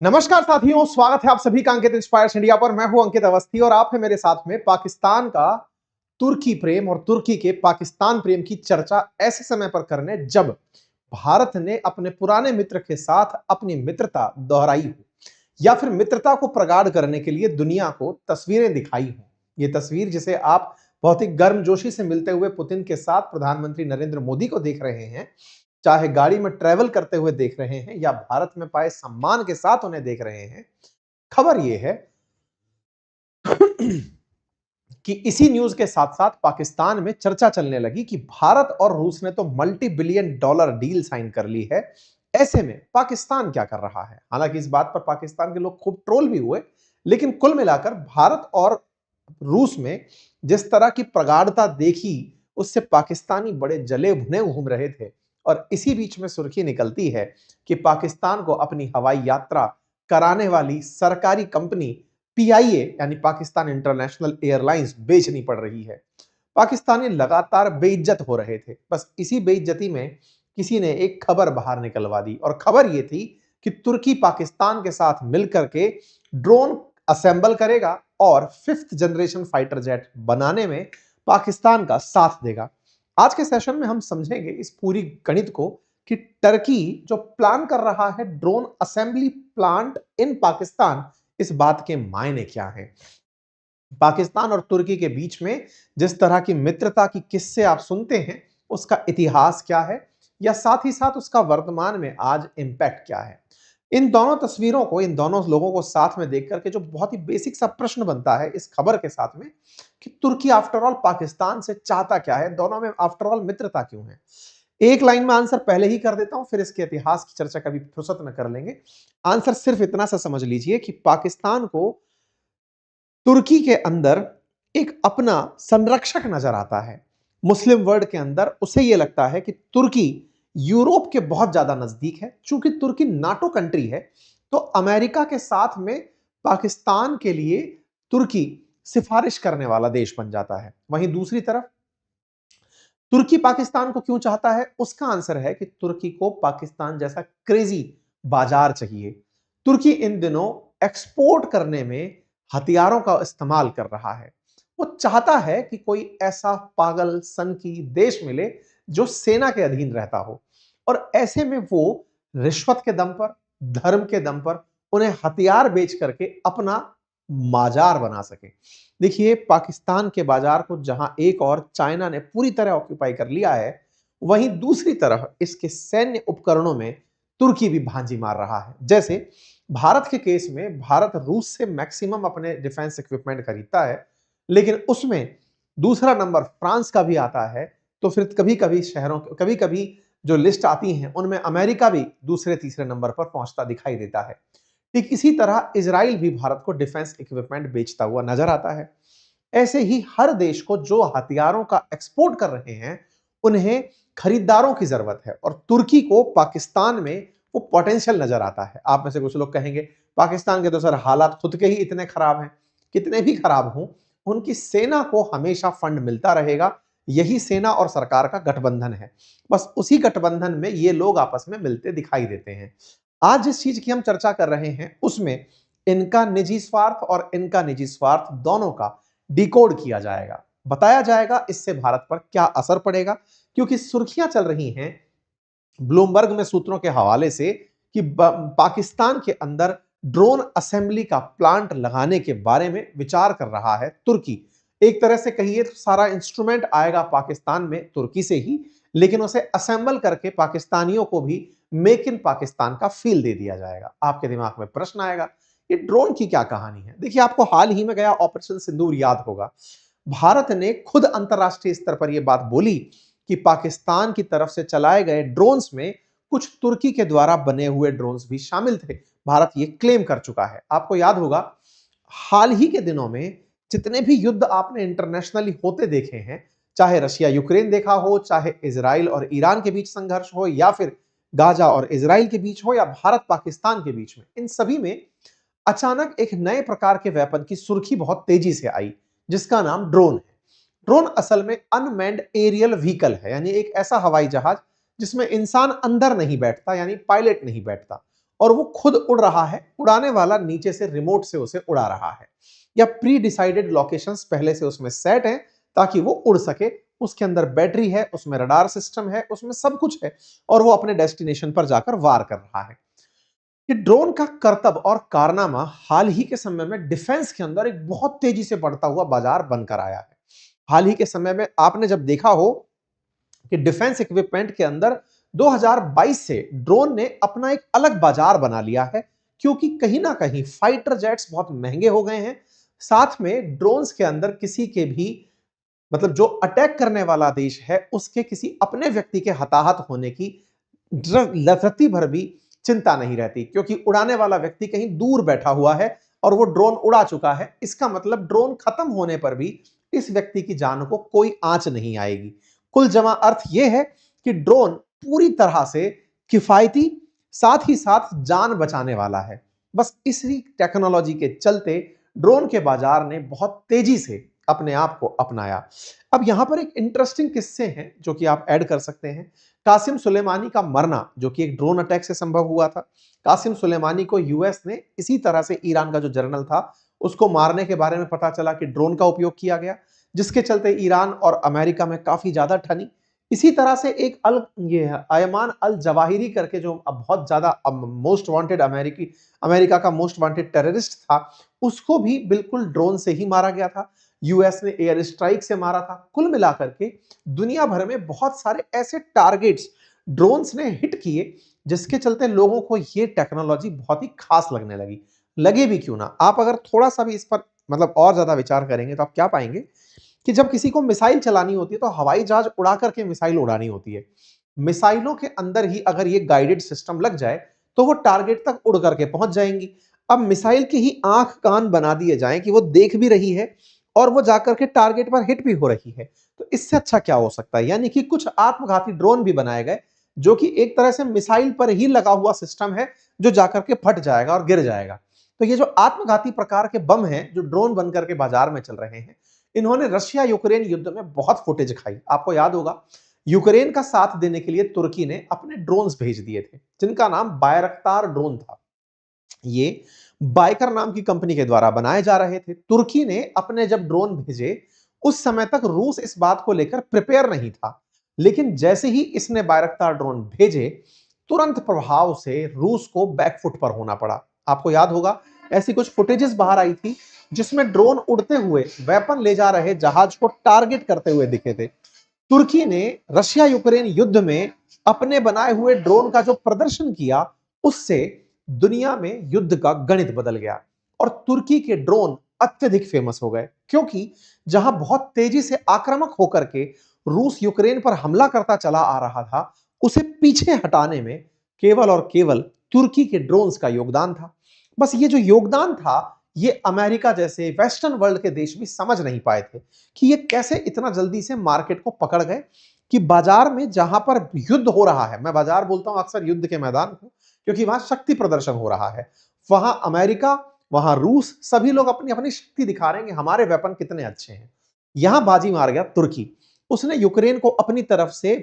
नमस्कार साथियों, स्वागत है आप सभी का अंकित इंस्पायर्स इंडिया पर। मैं हूं अंकित अवस्थी और आप है मेरे साथ में। पाकिस्तान का तुर्की प्रेम और तुर्की के पाकिस्तान प्रेम की चर्चा ऐसे समय पर करने जब भारत ने अपने पुराने मित्र के साथ अपनी मित्रता दोहराई हो या फिर मित्रता को प्रगाढ़ करने के लिए दुनिया को तस्वीरें दिखाई हो। ये तस्वीर जिसे आप बहुत ही गर्मजोशी से मिलते हुए पुतिन के साथ प्रधानमंत्री नरेंद्र मोदी को देख रहे हैं, चाहे गाड़ी में ट्रैवल करते हुए देख रहे हैं या भारत में पाए सम्मान के साथ उन्हें देख रहे हैं। खबर यह है कि इसी न्यूज के साथ साथ पाकिस्तान में चर्चा चलने लगी कि भारत और रूस ने तो multi billion dollar deal sign कर ली है। ऐसे में पाकिस्तान क्या कर रहा है? हालांकि इस बात पर पाकिस्तान के लोग खूब ट्रोल भी हुए, लेकिन कुल मिलाकर भारत और रूस में जिस तरह की प्रगाढ़ता देखी, उससे पाकिस्तानी बड़े जले भुने घूम रहे थे। और इसी बीच में सुर्खी निकलती है कि पाकिस्तान को अपनी हवाई यात्रा कराने वाली सरकारी कंपनी पीआईए यानी पाकिस्तान इंटरनेशनल एयरलाइंस बेचनी पड़ रही है। पाकिस्तानी लगातार बेइज्जत हो रहे थे। बस इसी बेइज्जती में किसी ने एक खबर बाहर निकलवा दी और खबर यह थी कि तुर्की पाकिस्तान के साथ मिलकर के ड्रोन असेंबल करेगा और 5th जनरेशन फाइटर जेट बनाने में पाकिस्तान का साथ देगा। आज के सेशन में हम समझेंगे इस पूरी गणित को कि टर्की जो प्लान कर रहा है drone assembly plant in Pakistan, इस बात के मायने क्या हैं। पाकिस्तान और तुर्की के बीच में जिस तरह की मित्रता की किस्से आप सुनते हैं, उसका इतिहास क्या है या साथ ही साथ उसका वर्तमान में आज इंपैक्ट क्या है। इन दोनों तस्वीरों को, इन दोनों लोगों को साथ में देख करके जो बहुत ही बेसिक सा प्रश्न बनता है इस खबर के साथ में कि तुर्की आफ्टर ऑल पाकिस्तान से चाहता क्या है, दोनों में आफ्टर ऑल मित्रता क्यों है। एक लाइन में आंसर पहले ही कर देता हूं, फिर इसके इतिहास की चर्चा कभी फुर्सत में कर लेंगे। आंसर सिर्फ इतना सा समझ लीजिए कि पाकिस्तान को तुर्की के अंदर एक अपना संरक्षक नजर आता है। मुस्लिम वर्ल्ड के अंदर उसे यह लगता है कि तुर्की यूरोप के बहुत ज्यादा नजदीक है। चूंकि तुर्की नाटो कंट्री है, तो अमेरिका के साथ में पाकिस्तान के लिए तुर्की सिफारिश करने वाला देश बन जाता है। वहीं दूसरी तरफ तुर्की पाकिस्तान को क्यों चाहता है, उसका आंसर है कि तुर्की को पाकिस्तान जैसा क्रेजी बाजार चाहिए। तुर्की इन दिनों एक्सपोर्ट करने में हथियारों का इस्तेमाल कर रहा है। वो चाहता है कि कोई ऐसा पागल सनकी देश मिले जो सेना के अधीन रहता हो और ऐसे में वो रिश्वत के दम पर, धर्म के दम पर उन्हें हथियार बेच करके अपना बाजार बना सके। देखिए, पाकिस्तान के बाजार को जहां एक और चाइना ने पूरी तरह ऑक्यूपाई कर लिया है, वहीं दूसरी तरफ इसके सैन्य उपकरणों में तुर्की भी भांजी मार रहा है। जैसे भारत के केस में भारत रूस से मैक्सिमम अपने डिफेंस इक्विपमेंट खरीदता है, लेकिन उसमें दूसरा नंबर फ्रांस का भी आता है। तो फिर कभी कभी जो लिस्ट आती हैं उनमें अमेरिका भी दूसरे तीसरे नंबर पर पहुंचता दिखाई देता है। ठीक इसी तरह इजराइल भी भारत को डिफेंस इक्विपमेंट बेचता हुआ नजर आता है। ऐसे ही हर देश को जो हथियारों का एक्सपोर्ट कर रहे हैं, उन्हें खरीदारों की जरूरत है और तुर्की को पाकिस्तान में वो पोटेंशियल नजर आता है। आप में से कुछ लोग कहेंगे पाकिस्तान के तो सर हालात खुद के ही इतने खराब हैं। कितने भी खराब हों, उनकी सेना को हमेशा फंड मिलता रहेगा। यही सेना और सरकार का गठबंधन है। बस उसी गठबंधन में ये लोग आपस में मिलते दिखाई देते हैं। आज जिस चीज की हम चर्चा कर रहे हैं उसमें इनका निजी स्वार्थ और इनका निजी स्वार्थ दोनों का डिकोड किया जाएगा। बताया जाएगा इससे भारत पर क्या असर पड़ेगा, क्योंकि सुर्खियां चल रही हैं ब्लूमबर्ग में सूत्रों के हवाले से कि पाकिस्तान के अंदर ड्रोन असेंबली का प्लांट लगाने के बारे में विचार कर रहा है तुर्की। एक तरह से कहिए तो सारा इंस्ट्रूमेंट आएगा पाकिस्तान में तुर्की से ही, लेकिन उसे असेंबल करके पाकिस्तानियों को भी मेक इन पाकिस्तान का फील दे दिया जाएगा। आपके दिमाग में प्रश्न आएगा, ये ड्रोन की क्या कहानी है? देखिए, आपको हाल ही में गया ऑपरेशन सिंदूर याद होगा। भारत ने खुद अंतरराष्ट्रीय स्तर पर यह बात बोली कि पाकिस्तान की तरफ से चलाए गए ड्रोन्स में कुछ तुर्की के द्वारा बने हुए ड्रोन्स भी शामिल थे। भारत ये क्लेम कर चुका है। आपको याद होगा हाल ही के दिनों में जितने भी युद्ध आपने इंटरनेशनली होते देखे हैं, चाहे रशिया यूक्रेन देखा हो, चाहे इजराइल और ईरान के बीच संघर्ष हो, या फिर गाजा और इजराइल के बीच हो, या भारत पाकिस्तान के बीच में, इन सभी में अचानक एक नए प्रकार के वेपन की सुर्खी बहुत तेजी से आई, जिसका नाम ड्रोन है। ड्रोन असल में अनमैन्ड एरियल व्हीकल है, यानी एक ऐसा हवाई जहाज जिसमें इंसान अंदर नहीं बैठता, यानी पायलट नहीं बैठता, और वो खुद उड़ रहा है, उड़ाने वाला नीचे से रिमोट से उसे उड़ा रहा है, या प्री डिसाइडेड लोकेशंस पहले से उसमें सेट हैं ताकि वो उड़ सके। उसके अंदर बैटरी है, उसमें रडार सिस्टम है, उसमें सब कुछ है, और वो अपने डेस्टिनेशन पर जाकर वार कर रहा है। कि ड्रोन का करतब और कारनामा हाल ही के समय में डिफेंस के अंदर एक बहुत तेजी से बढ़ता हुआ बाजार बनकर आया है। हाल ही के समय में आपने जब देखा हो कि डिफेंस इक्विपमेंट के अंदर 2022 से ड्रोन ने अपना एक अलग बाजार बना लिया है, क्योंकि कहीं ना कहीं फाइटर जेट्स बहुत महंगे हो गए हैं। साथ में ड्रोन्स के अंदर किसी के भी मतलब जो अटैक करने वाला देश है उसके किसी अपने व्यक्ति के हताहत होने की रत्ती भर भी चिंता नहीं रहती, क्योंकि उड़ाने वाला व्यक्ति कहीं दूर बैठा हुआ है और वो ड्रोन उड़ा चुका है। इसका मतलब ड्रोन खत्म होने पर भी इस व्यक्ति की जान को कोई आंच नहीं आएगी। कुल जमा अर्थ यह है कि ड्रोन पूरी तरह से किफायती, साथ ही साथ जान बचाने वाला है। बस इसी टेक्नोलॉजी के चलते ड्रोन के बाजार ने बहुत तेजी से अपने आप को अपनाया। अब यहां पर एक इंटरेस्टिंग किस्से हैं जो कि आप ऐड कर सकते हैं। कासिम सुलेमानी का मरना, जो कि एक ड्रोन अटैक से संभव हुआ था। कासिम सुलेमानी को यूएस ने इसी तरह से ईरान का जो जनरल था उसको मारने के बारे में पता चला कि ड्रोन का उपयोग किया गया, जिसके चलते ईरान और अमेरिका में काफी ज्यादा ठनी। इसी तरह से एक ये अयमान अल जवाहिरी करके जो अब बहुत ज्यादा मोस्ट वांटेड अमेरिका का मोस्ट वांटेड टेररिस्ट था, उसको भी बिल्कुल ड्रोन से ही मारा गया था। यूएस ने एयर स्ट्राइक से मारा था। कुल मिलाकर के दुनिया भर में बहुत सारे ऐसे टारगेट्स ड्रोन्स ने हिट किए, जिसके चलते लोगों को ये टेक्नोलॉजी बहुत ही खास लगने लगी। लगे भी क्यों ना, आप अगर थोड़ा सा भी इस पर मतलब और ज्यादा विचार करेंगे तो आप क्या पाएंगे कि जब किसी को मिसाइल चलानी होती है तो हवाई जहाज उड़ा करके मिसाइल उड़ानी होती है। मिसाइलों के अंदर ही अगर ये गाइडेड सिस्टम लग जाए तो वो टारगेट तक उड़ करके पहुंच जाएंगी। अब मिसाइल की ही आंख कान बना दिए जाएं कि वो देख भी रही है और वो जाकर के टारगेट पर हिट भी हो रही है, तो इससे अच्छा क्या हो सकता है। यानी कि कुछ आत्मघाती ड्रोन भी बनाए गए जो कि एक तरह से मिसाइल पर ही लगा हुआ सिस्टम है, जो जाकर के फट जाएगा और गिर जाएगा। तो ये जो आत्मघाती प्रकार के बम हैं जो ड्रोन बनकर के बाजार में चल रहे हैं, इन्होंने रशिया यूक्रेन युद्ध में बहुत फुटेज खाई। आपको याद होगा यूक्रेन का साथ देने के लिए तुर्की ने अपने ड्रोन्स भेज दिए थे, जिनका नाम बायरक्तार ड्रोन था। ये बाइकर नाम की कंपनी के द्वारा बनाए जा रहे थे। तुर्की ने अपने जब ड्रोन भेजे उस समय तक रूस इस बात को लेकर प्रिपेयर नहीं था, लेकिन जैसे ही इसने बायरक्तार ड्रोन भेजे तुरंत प्रभाव से रूस को बैकफुट पर होना पड़ा। आपको याद होगा ऐसी कुछ फुटेजेस बाहर आई थी जिसमें ड्रोन उड़ते हुए वेपन ले जा रहे जहाज को टारगेट करते हुए दिखे थे। तुर्की ने रशिया यूक्रेन युद्ध में अपने बनाए हुए ड्रोन का जो प्रदर्शन किया, उससे दुनिया में युद्ध का गणित बदल गया और तुर्की के ड्रोन अत्यधिक फेमस हो गए, क्योंकि जहां बहुत तेजी से आक्रामक होकर के रूस यूक्रेन पर हमला करता चला आ रहा था, उसे पीछे हटाने में केवल और केवल तुर्की के ड्रोन्स का योगदान था। बस ये जो योगदान था, ये अमेरिका जैसे वेस्टर्न वर्ल्ड के देश भी समझ नहीं पाए थे कि ये कैसे इतना जल्दी से मार्केट को पकड़ गए। कि बाजार में जहां पर युद्ध हो रहा है, मैं बाजार बोलता हूं अक्सर युद्ध के मैदान को, क्योंकि वहां शक्ति प्रदर्शन हो रहा है, वहां अमेरिका, वहां रूस, सभी लोग अपनी अपनी शक्ति दिखा रहे हैं कि हमारे वेपन कितने अच्छे हैं। यहां बाजी मार गया तुर्की। उसने यूक्रेन को अपनी तरफ से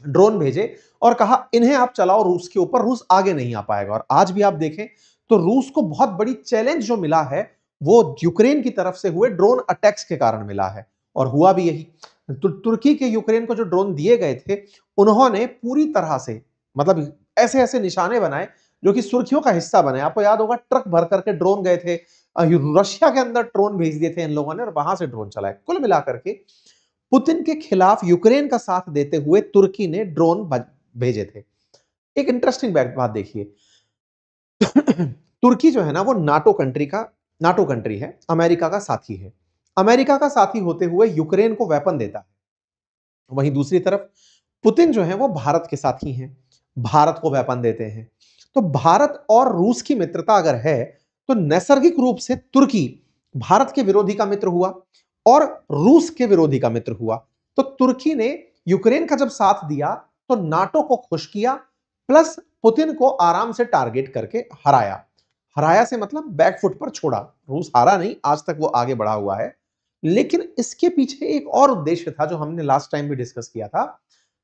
ड्रोन भेजे और कहा इन्हें आप चलाओ रूस के ऊपर, रूस आगे नहीं आ पाएगा। और आज भी आप देखें तो रूस को बहुत बड़ी चैलेंज जो मिला है वो यूक्रेन की तरफ से हुए ड्रोन अटैक्स के कारण मिला है, और हुआ भी यही। तुर्की के यूक्रेन को जो ड्रोन दिए गए थे, उन्होंने पूरी तरह से मतलब ऐसे ऐसे निशाने बनाए जो कि सुर्खियों का हिस्सा बने। आपको याद होगा ट्रक भर करके ड्रोन गए थे, रशिया के अंदर ड्रोन भेज दिए थे इन लोगों ने और वहां से ड्रोन चलाए। कुल मिलाकर के पुतिन के खिलाफ यूक्रेन का साथ देते हुए तुर्की ने ड्रोन भेजे थे। एक इंटरेस्टिंग बात देखिए, तुर्की जो है ना वो नाटो कंट्री है, अमेरिका का साथी है। अमेरिका का साथी होते हुए यूक्रेन को वेपन देता है। वहीं दूसरी तरफ पुतिन जो है वो भारत के साथी हैं, भारत को वेपन देते हैं। तो भारत और रूस की मित्रता अगर है तो नैसर्गिक रूप से तुर्की भारत के विरोधी का मित्र हुआ और रूस के विरोधी का मित्र हुआ। तो तुर्की ने यूक्रेन का जब साथ दिया तो नाटो को खुश किया, प्लस पुतिन को आराम से टारगेट करके हराया। हराया से मतलब बैकफुट पर छोड़ा। रूस हारा नहीं, आज तक वो आगे बढ़ा हुआ है। लेकिन इसके पीछे एक और उद्देश्य था जो हमने लास्ट टाइम भी डिस्कस किया था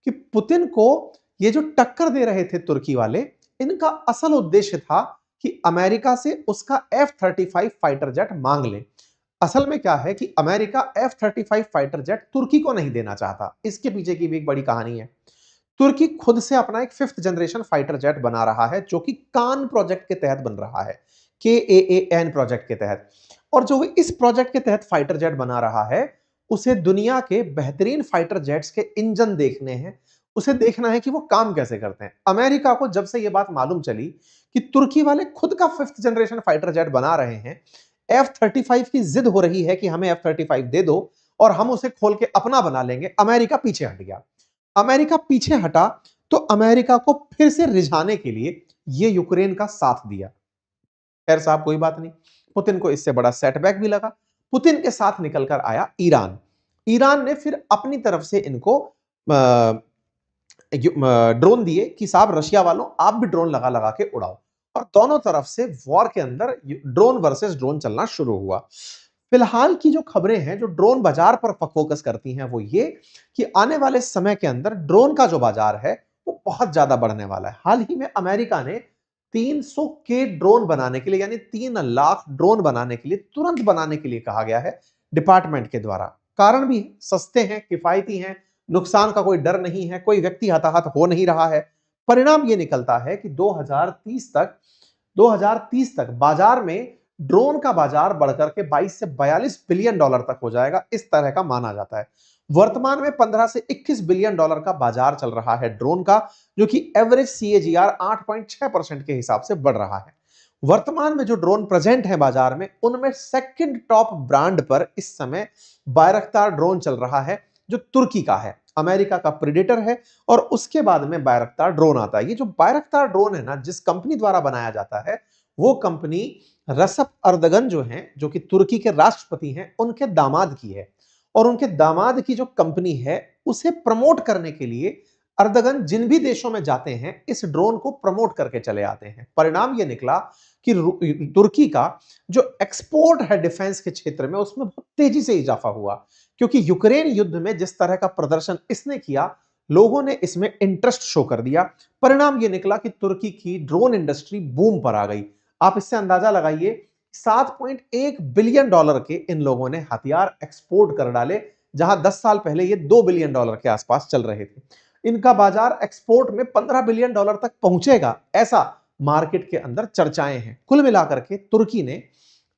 कि पुतिन को ये जो टक्कर दे रहे थे तुर्की वाले, इनका असल उद्देश्य था कि अमेरिका से उसका F-35 फाइटर जेट मांग ले। असल में क्या है कि अमेरिका F-35 फाइटर जेट तुर्की को नहीं देना चाहता। इसके पीछे की भी एक बड़ी कहानी है। तुर्की खुद से अपना एक 5th जनरेशन फाइटर जेट बना रहा है, जो कि कान प्रोजेक्ट के तहत बन रहा है, KAAN प्रोजेक्ट के तहत। और जो इस प्रोजेक्ट के तहत फाइटर जेट बना रहा है, उसे दुनिया के बेहतरीन फाइटर जेट्स के इंजन देखने हैं, उसे देखना है कि वो काम कैसे करते हैं। अमेरिका को जब से ये बात मालूम चली कि तुर्की वाले खुद का 5th जनरेशन फाइटर जेट बना रहे हैं, F-35 की जिद हो रही है कि हमें F-35 दे दो और हम उसे खोल के अपना बना लेंगे, अमेरिका पीछे हट गया। अमेरिका पीछे हटा तो अमेरिका को फिर से रिझाने के लिए ये यूक्रेन का साथ दिया। खैर साहब कोई बात नहीं, पुतिन को इससे बड़ा सेटबैक भी लगा। पुतिन के साथ निकलकर आया ईरान। ईरान ने फिर अपनी तरफ से इनको ड्रोन दिए कि साहब रशिया वालों आप भी ड्रोन लगा लगा के उड़ाओ। और दोनों तरफ से वॉर के अंदर ड्रोन वर्सेस ड्रोन चलना शुरू हुआ। फिलहाल की जो खबरें हैं जो ड्रोन बाजार पर फोकस करती हैं वो ये कि आने वाले समय के अंदर ड्रोन का जो बाजार है वो बहुत ज्यादा बढ़ने वाला है। हाल ही में अमेरिका ने 300 के ड्रोन बनाने के लिए, यानी 3 लाख ड्रोन बनाने के लिए, तुरंत बनाने के लिए कहा गया है डिपार्टमेंट के द्वारा। कारण भी है, सस्ते हैं, किफायती हैं, नुकसान का कोई डर नहीं है, कोई व्यक्ति हताहत हो नहीं रहा है। परिणाम यह निकलता है कि 2030 तक बाजार में ड्रोन का बाजार बढ़कर के 22 से 42 बिलियन डॉलर तक हो जाएगा, इस तरह का माना जाता है। वर्तमान में 15 से 21 बिलियन डॉलर का बाजार चल रहा है ड्रोन का, जो कि एवरेज CAGR 8.6% के हिसाब से बढ़ रहा है। वर्तमान में जो ड्रोन प्रेजेंट है बाजार में, उनमें सेकंड टॉप ब्रांड पर इस समय बायरक्तार ड्रोन चल रहा है, जो तुर्की का है, अमेरिका का प्रेडेटर है, और उसके बाद में बायरक्तार ड्रोन आता है। ये जो बायरक्तार ड्रोन है ना, जिस कंपनी द्वारा बनाया जाता है, वो कंपनी रसप अर्दगन जो हैं, जो कि तुर्की के राष्ट्रपति हैं, उनके दामाद की है। और उनके दामाद की जो कंपनी है उसे प्रमोट करने के लिए अर्दगन जिन भी देशों में जाते हैं इस ड्रोन को प्रमोट करके चले आते हैं। परिणाम यह निकला कि तुर्की का जो एक्सपोर्ट है डिफेंस के क्षेत्र में, उसमें बहुत तेजी से इजाफा हुआ, क्योंकि यूक्रेन युद्ध में जिस तरह का प्रदर्शन इसने किया, लोगों ने इसमें इंटरेस्ट शो कर दिया। परिणाम यह निकला कि तुर्की की ड्रोन इंडस्ट्री बूम पर आ गई। आप इससे अंदाजा लगाइए, 7.1 बिलियन डॉलर के इन लोगों ने हथियार एक्सपोर्ट कर डाले, जहां 10 साल पहले ये 2 बिलियन डॉलर के आसपास चल रहे थे। इनका बाजार एक्सपोर्ट में 15 बिलियन डॉलर तक पहुंचेगा, ऐसा मार्केट के अंदर चर्चाएं हैं। कुल मिलाकर के तुर्की ने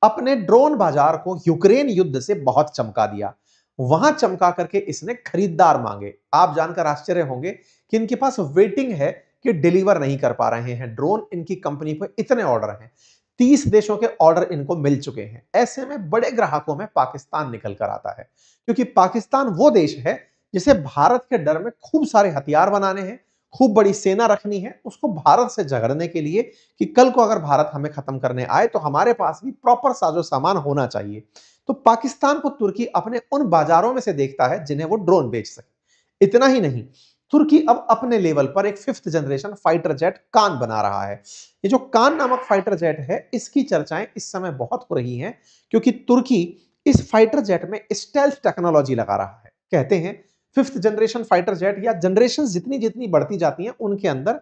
अपने ड्रोन बाजार को यूक्रेन युद्ध से बहुत चमका दिया। वहां चमका करके इसने खरीदार मांगे। आप जानकर आश्चर्य होंगे कि इनके पास वेटिंग है कि डिलीवर नहीं कर पा रहे हैं ड्रोन। इनकी कंपनी पर इतने ऑर्डर हैं, 30 देशों के ऑर्डर इनको मिल चुके हैं। ऐसे में बड़े ग्राहकों में पाकिस्तान निकल कर आता है, क्योंकि पाकिस्तान वो देश है जिसे भारत के डर में खूब सारे हथियार बनाने हैं, खूब बड़ी सेना रखनी है, उसको भारत से झगड़ने के लिए कि कल को अगर भारत हमें खत्म करने आए तो हमारे पास भी प्रॉपर साजो सामान होना चाहिए। तो पाकिस्तान को तुर्की अपने उन बाजारों में से देखता है जिन्हें वो ड्रोन बेच सके। इतना ही नहीं, तुर्की अब अपने लेवल पर एक 5th जनरेशन फाइटर जेट कान बना रहा है। ये जो कान नामक फाइटर जेट है, इसकी चर्चाएं इस समय बहुत हो रही हैं, क्योंकि तुर्की इस फाइटर जेट में स्टेल्थ टेक्नोलॉजी लगा रहा है। कहते हैं 5th जनरेशन फाइटर जेट या जनरेशन जितनी जितनी बढ़ती जाती हैं, उनके अंदर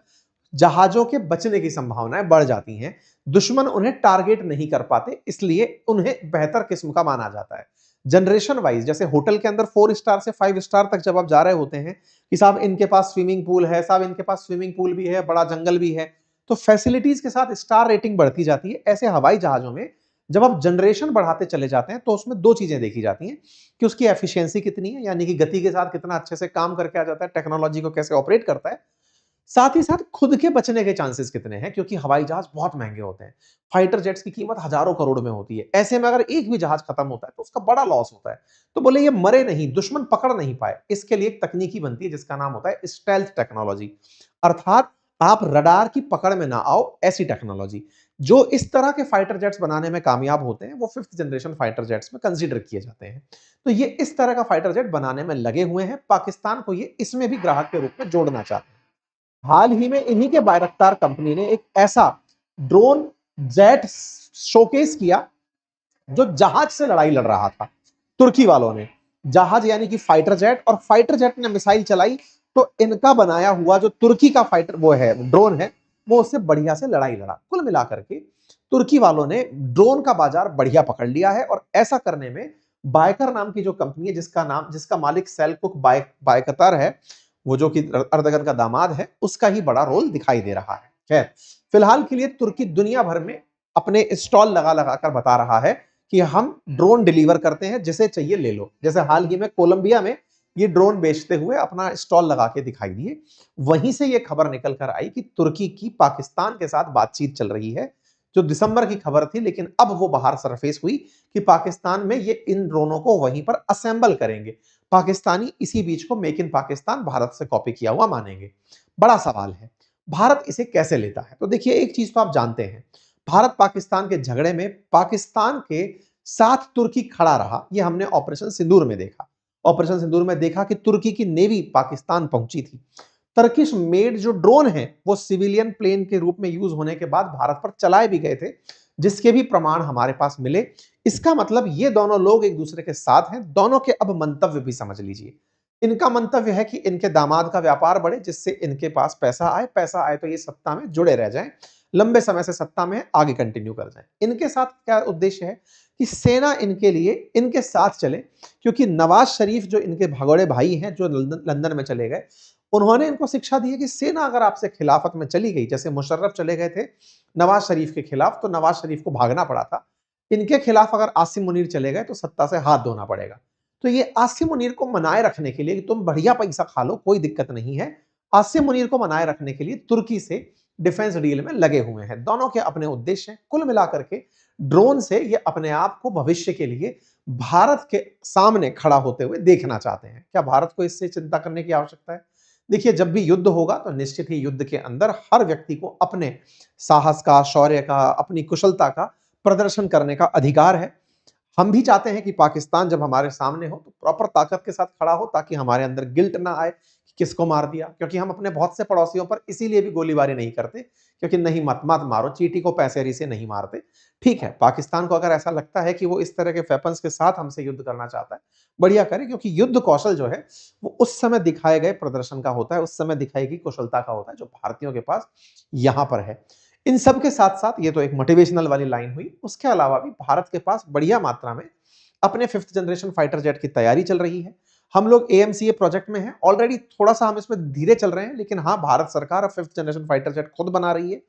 जहाजों के बचने की संभावनाएं बढ़ जाती हैं। दुश्मन उन्हें टारगेट नहीं कर पाते, इसलिए उन्हें बेहतर किस्म का माना जाता है। जनरेशन वाइज, जैसे होटल के अंदर 4 स्टार से 5 स्टार तक जब आप जा रहे होते हैं कि साहब इनके पास स्विमिंग पूल है, साहब इनके पास स्विमिंग पूल भी है, बड़ा जंगल भी है, तो फैसिलिटीज के साथ स्टार रेटिंग बढ़ती जाती है। ऐसे हवाई जहाजों में जब आप जनरेशन बढ़ाते चले जाते हैं तो उसमें 2 चीजें देखी जाती हैं कि उसकी एफिशिएंसी कितनी है, यानी कि गति के साथ कितना अच्छे से काम करके आ जाता है, टेक्नोलॉजी को कैसे ऑपरेट करता है, साथ ही साथ खुद के बचने के चांसेस कितने हैं, क्योंकि हवाई जहाज बहुत महंगे होते हैं। फाइटर जेट्स की कीमत हजारों करोड़ में होती है। ऐसे में अगर एक भी जहाज खत्म होता है तो उसका बड़ा लॉस होता है। तो बोले ये मरे नहीं, दुश्मन पकड़ नहीं पाए, इसके लिए एक तकनीकी बनती है जिसका नाम होता है स्टेल्थ टेक्नोलॉजी, अर्थात आप रडार की पकड़ में ना आओ, ऐसी टेक्नोलॉजी। जो इस तरह के फाइटर जेट्स बनाने में कामयाब होते हैं वो 5th जनरेशन फाइटर जेट्स में कंसीडर किए जाते हैं। तो ये इस तरह का फाइटर जेट बनाने में लगे हुए हैं। पाकिस्तान को ये इसमें भी ग्राहक के रूप में जोड़ना चाहते हैं। हाल ही में इन्हीं के बायरक्तार कंपनी ने एक ऐसा ड्रोन जेट शोकेस किया जो जहाज से लड़ाई लड़ रहा था। तुर्की वालों ने जहाज यानी कि फाइटर जेट, और फाइटर जेट ने मिसाइल चलाई, तो इनका बनाया हुआ जो तुर्की का फाइटर वो है ड्रोन है, वो उससे बढ़िया से लड़ाई लड़ा। कुल मिलाकर के तुर्की वालों ने ड्रोन का बाजार बढ़िया पकड़ लिया है और ऐसा करने में बायकर नाम की जो कंपनी है, जिसका मालिक सेल्कुक बायकतार है, वो जो कि अर्दगन का दामाद है, उसका ही बड़ा रोल दिखाई दे रहा है। खैर, फिलहाल के लिए तुर्की दुनिया भर में अपने स्टॉल लगा लगा कर बता रहा है कि हम ड्रोन डिलीवर करते हैं, जिसे चाहिए ले लो। जैसे हाल ही में कोलंबिया में ये ड्रोन बेचते हुए अपना स्टॉल लगा के दिखाई दिए। वहीं से ये खबर निकल कर आई कि तुर्की की पाकिस्तान के साथ बातचीत चल रही है, जो दिसंबर की खबर थी, लेकिन अब वो बाहर सरफेस हुई कि पाकिस्तान में ये इन ड्रोनों को वहीं पर असेंबल करेंगे। पाकिस्तानी इसी बीच को मेक इन पाकिस्तान भारत से कॉपी किया हुआ मानेंगे। बड़ा सवाल है, भारत इसे कैसे लेता है? तो देखिए, एक चीज तो आप जानते हैं, भारत पाकिस्तान के झगड़े में पाकिस्तान के साथ तुर्की खड़ा रहा। ये हमने ऑपरेशन सिंदूर में देखा। ऑपरेशन सिंदूर में देखा कि तुर्की की नेवी पाकिस्तान पहुंची थी। टर्किश मेड जो ड्रोन है वो सिविलियन प्लेन के रूप में यूज होने के बाद भारत पर चलाए भी गए थे, जिसके भी प्रमाण हमारे पास मिले। इसका मतलब ये दोनों लोग एक दूसरे के साथ हैं। दोनों के अब मंतव्य भी समझ लीजिए। इनका मंतव्य है कि इनके दामाद का व्यापार बढ़े, जिससे इनके पास पैसा आए तो ये सत्ता में जुड़े रह जाएं, लंबे समय से सत्ता में आगे कंटिन्यू कर जाएं। इनके साथ क्या उद्देश्य है कि सेना इनके लिए इनके साथ चले, क्योंकि नवाज शरीफ जो इनके भगोड़े भाई हैं, जो लंदन में चले गए, उन्होंने इनको शिक्षा दी है कि सेना अगर आपसे खिलाफत में चली गई, जैसे मुशर्रफ चले गए थे नवाज शरीफ के खिलाफ, तो नवाज शरीफ को भागना पड़ा था। इनके खिलाफ अगर आसिम मुनीर चले गए तो सत्ता से हाथ धोना पड़ेगा। तो ये आसिम मुनीर को मनाए रखने के लिए कि तुम बढ़िया पैसा खा लो, कोई दिक्कत नहीं है, आसिम मुनीर को मनाए रखने के लिए तुर्की से डिफेंस डील में लगे हुए हैं। दोनों के अपने उद्देश्य हैं। कुल मिलाकर के ड्रोन से ये अपने आप को भविष्य के लिए भारत के सामने खड़ा होते हुए देखना चाहते हैं। क्या भारत को इससे चिंता करने की आवश्यकता है? देखिए, जब भी युद्ध होगा तो निश्चित ही युद्ध के अंदर हर व्यक्ति को अपने साहस का, शौर्य का, अपनी कुशलता का प्रदर्शन करने का अधिकार है। हम भी चाहते हैं कि पाकिस्तान जब हमारे सामने हो तो प्रॉपर ताकत के साथ खड़ा हो, ताकि हमारे अंदर गिल्ट ना आए कि किसको मार दिया। क्योंकि हम अपने बहुत से पड़ोसियों पर इसीलिए भी गोलीबारी नहीं करते, क्योंकि नहीं, मत मत मारो, चींटी को पैसेरी से नहीं मारते। ठीक है, पाकिस्तान को अगर ऐसा लगता है कि वो इस तरह के वेपन्स के साथ हमसे युद्ध करना चाहता है, बढ़िया करे, क्योंकि युद्ध कौशल जो है वो उस समय दिखाए गए प्रदर्शन का होता है, उस समय दिखाई गई कुशलता का होता है, जो भारतीयों के पास यहां पर है। इन सब के साथ साथ ये तो एक मोटिवेशनल वाली लाइन हुई। उसके अलावा भी भारत के पास बढ़िया मात्रा में अपने 5th जनरेशन फाइटर जेट की तैयारी चल रही है। हम लोग एएमसीए प्रोजेक्ट में हैं ऑलरेडी। थोड़ा सा हम इसमें धीरे चल रहे हैं, लेकिन हाँ, भारत सरकार अब 5th जनरेशन फाइटर जेट खुद बना रही है।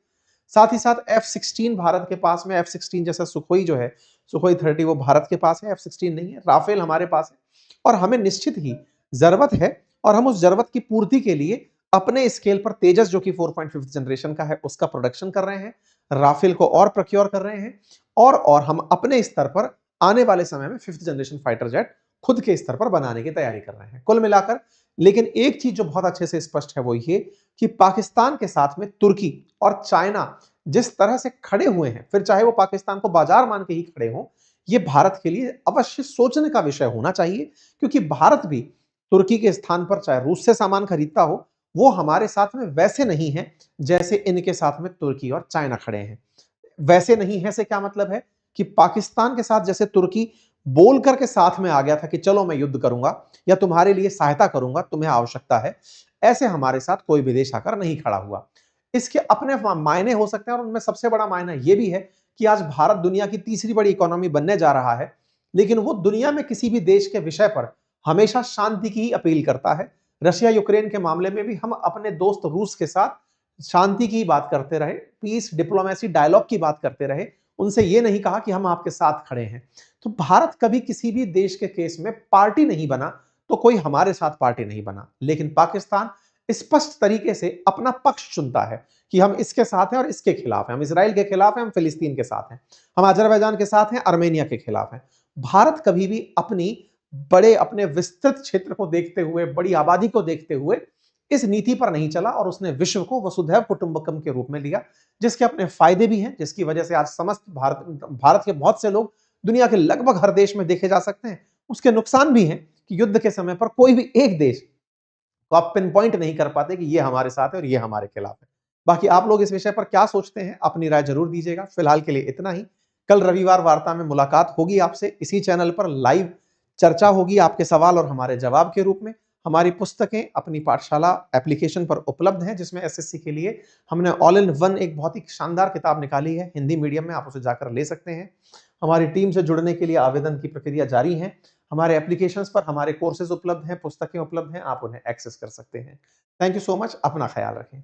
साथ ही साथ F-16 भारत के पास में, F-16 जैसा सुखोई जो है, सुखोई 30 वो भारत के पास है, F-16 नहीं है। राफेल हमारे पास है और हमें निश्चित ही जरूरत है, और हम उस जरूरत की पूर्ति के लिए अपने स्केल पर तेजस, जो कि 4.5 जनरेशन का है, उसका प्रोडक्शन कर रहे हैं। राफेल को और प्रोक्योर कर रहे हैं, और हम अपने स्तर पर आने वाले समय में 5th जनरेशन फाइटर जेट खुद के स्तर पर बनाने की तैयारी कर रहे हैं। कुल मिलाकर, लेकिन एक चीज जो बहुत अच्छे से स्पष्ट है वो ये कि पाकिस्तान के साथ में तुर्की और चाइना जिस तरह से खड़े हुए हैं, फिर चाहे वो पाकिस्तान को बाजार मान के ही खड़े हों, ये भारत के लिए अवश्य सोचने का विषय होना चाहिए। क्योंकि भारत भी तुर्की के स्थान पर चाहे रूस से सामान खरीदता हो, वो हमारे साथ में वैसे नहीं है जैसे इनके साथ में तुर्की और चाइना खड़े हैं। वैसे नहीं है से क्या मतलब है कि पाकिस्तान के साथ जैसे तुर्की बोल करके साथ में आ गया था कि चलो मैं युद्ध करूंगा या तुम्हारे लिए सहायता करूंगा, तुम्हें आवश्यकता है, ऐसे हमारे साथ कोई भी देश आकर नहीं खड़ा हुआ। इसके अपने मायने हो सकते हैं, और उनमें सबसे बड़ा मायना यह भी है कि आज भारत दुनिया की तीसरी बड़ी इकोनॉमी बनने जा रहा है, लेकिन वो दुनिया में किसी भी देश के विषय पर हमेशा शांति की ही अपील करता है। रशिया यूक्रेन के मामले में भी हम अपने दोस्त रूस के साथ शांति की बात करते रहे, पीस डिप्लोमेसी डायलॉग की बात करते रहे, उनसे ये नहीं कहा कि हम आपके साथ खड़े हैं। तो भारत कभी किसी भी देश के केस में पार्टी नहीं बना, तो कोई हमारे साथ पार्टी नहीं बना। लेकिन पाकिस्तान स्पष्ट तरीके से अपना पक्ष चुनता है कि हम इसके साथ हैं और इसके खिलाफ हैं, हम इसराइल के खिलाफ हैं, हम फिलिस्तीन के साथ हैं, हम अजरबैजान के साथ हैं, आर्मेनिया के खिलाफ हैं। भारत कभी भी अपने विस्तृत क्षेत्र को देखते हुए, बड़ी आबादी को देखते हुए इस नीति पर नहीं चला, और उसने विश्व को वसुधैव कुटुंबकम के रूप में लिया, जिसके अपने फायदे भी हैं, जिसकी वजह से आज समस्त भारत के बहुत से लोग दुनिया के लगभग हर देश में देखे जा सकते हैं। उसके नुकसान भी हैं कि युद्ध के समय पर कोई भी एक देश को आप पिन पॉइंट नहीं कर पाते कि ये हमारे साथ है और ये हमारे खिलाफ है। बाकी आप लोग इस विषय पर क्या सोचते हैं, अपनी राय जरूर दीजिएगा। फिलहाल के लिए इतना ही। कल रविवार वार्ता में मुलाकात होगी आपसे इसी चैनल पर, लाइव चर्चा होगी आपके सवाल और हमारे जवाब के रूप में। हमारी पुस्तकें अपनी पाठशाला एप्लीकेशन पर उपलब्ध हैं, जिसमें एसएससी के लिए हमने ऑल इन वन एक बहुत ही शानदार किताब निकाली है हिंदी मीडियम में, आप उसे जाकर ले सकते हैं। हमारी टीम से जुड़ने के लिए आवेदन की प्रक्रिया जारी है। हमारे एप्लीकेशंस पर हमारे कोर्सेज उपलब्ध हैं, पुस्तकें उपलब्ध हैं, आप उन्हें एक्सेस कर सकते हैं। थैंक यू सो मच, अपना ख्याल रखें।